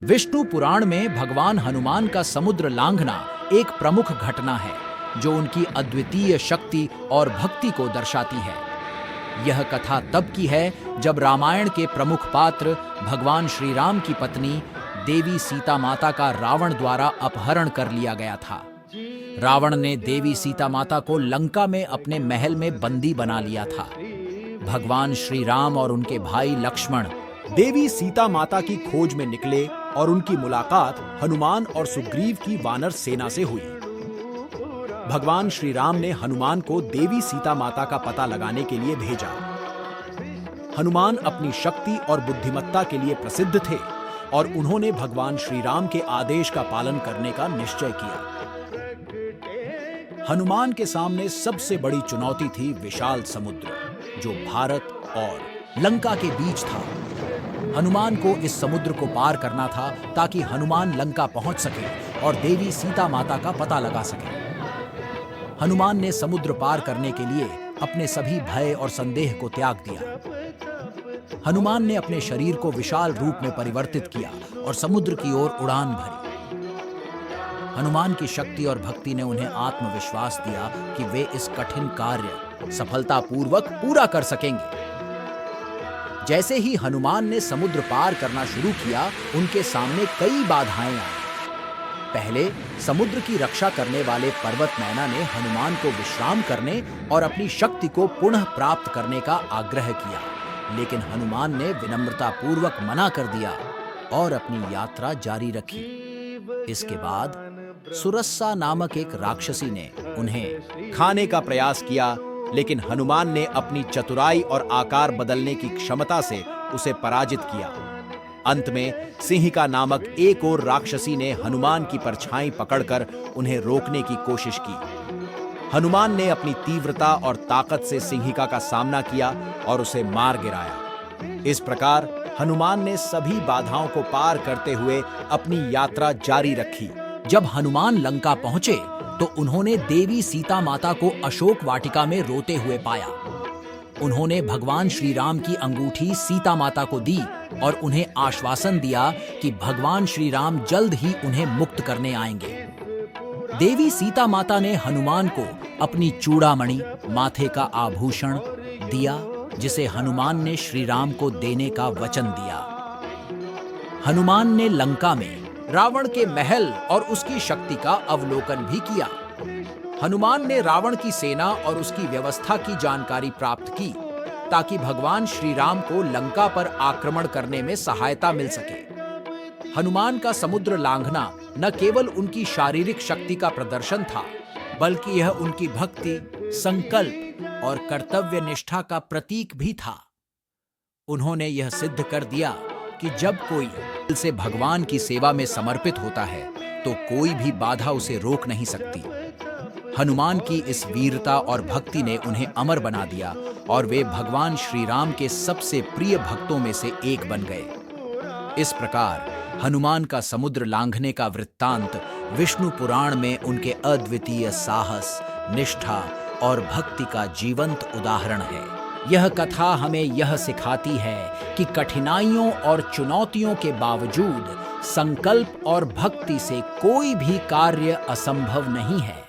विष्णु पुराण में भगवान हनुमान का समुद्र लांघना एक प्रमुख घटना है जो उनकी अद्वितीय शक्ति और भक्ति को दर्शाती है। यह कथा तब की है जब रामायण के प्रमुख पात्र भगवान श्री राम की पत्नी देवी सीता माता का रावण द्वारा अपहरण कर लिया गया था। रावण ने देवी सीता माता को लंका में अपने महल में बंदी बना लिया था। भगवान श्री राम और उनके भाई लक्ष्मण देवी सीता माता की खोज में निकले और उनकी मुलाकात हनुमान और सुग्रीव की वानर सेना से हुई। भगवान श्री राम ने हनुमान को देवी सीता माता का पता लगाने के लिए भेजा। हनुमान अपनी शक्ति और बुद्धिमत्ता के लिए प्रसिद्ध थे और उन्होंने भगवान श्री राम के आदेश का पालन करने का निश्चय किया। हनुमान के सामने सबसे बड़ी चुनौती थी विशाल समुद्र, जो भारत और लंका के बीच था। हनुमान को इस समुद्र को पार करना था ताकि हनुमान लंका पहुंच सके और देवी सीता माता का पता लगा सके। हनुमान ने समुद्र पार करने के लिए अपने सभी भय और संदेह को त्याग दिया। हनुमान ने अपने शरीर को विशाल रूप में परिवर्तित किया और समुद्र की ओर उड़ान भरी। हनुमान की शक्ति और भक्ति ने उन्हें आत्मविश्वास दिया कि वे इस कठिन कार्य सफलतापूर्वक पूरा कर सकेंगे। जैसे ही हनुमान ने समुद्र पार करना शुरू किया, उनके सामने कई बाधाएं आई। पहले समुद्र की रक्षा करने वाले पर्वत मैना ने हनुमान को विश्राम करने और अपनी शक्ति को पुनः प्राप्त करने का आग्रह किया, लेकिन हनुमान ने विनम्रतापूर्वक मना कर दिया और अपनी यात्रा जारी रखी। इसके बाद सुरस्सा नामक एक राक्षसी ने उन्हें खाने का प्रयास किया, लेकिन हनुमान ने अपनी चतुराई और आकार बदलने की क्षमता से उसे पराजित किया। अंत में सिंहिका नामक एक और राक्षसी ने हनुमान की परछाई पकड़कर उन्हें रोकने की कोशिश की। हनुमान ने अपनी तीव्रता और ताकत से सिंहिका का सामना किया और उसे मार गिराया। इस प्रकार हनुमान ने सभी बाधाओं को पार करते हुए अपनी यात्रा जारी रखी। जब हनुमान लंका पहुंचे तो उन्होंने देवी सीता माता को अशोक वाटिका में रोते हुए पाया। उन्होंने भगवान श्री राम की अंगूठी सीता माता को दी और उन्हें आश्वासन दिया कि भगवान श्री राम जल्द ही उन्हें मुक्त करने आएंगे। देवी सीता माता ने हनुमान को अपनी चूड़ामणि, माथे का आभूषण दिया, जिसे हनुमान ने श्री राम को देने का वचन दिया। हनुमान ने लंका में रावण के महल और उसकी शक्ति का अवलोकन भी किया। हनुमान ने रावण की सेना और उसकी व्यवस्था की जानकारी प्राप्त की ताकि भगवान श्री राम को लंका पर आक्रमण करने में सहायता मिल सके। हनुमान का समुद्र लांघना न केवल उनकी शारीरिक शक्ति का प्रदर्शन था, बल्कि यह उनकी भक्ति, संकल्प और कर्तव्य निष्ठा का प्रतीक भी था। उन्होंने यह सिद्ध कर दिया कि जब कोई दिल से भगवान की सेवा में समर्पित होता है तो कोई भी बाधा उसे रोक नहीं सकती। हनुमान की इस वीरता और भक्ति ने उन्हें अमर बना दिया और वे भगवान श्री राम के सबसे प्रिय भक्तों में से एक बन गए। इस प्रकार हनुमान का समुद्र लांघने का वृत्तांत विष्णु पुराण में उनके अद्वितीय साहस, निष्ठा और भक्ति का जीवंत उदाहरण है। यह कथा हमें यह सिखाती है कि कठिनाइयों और चुनौतियों के बावजूद संकल्प और भक्ति से कोई भी कार्य असंभव नहीं है।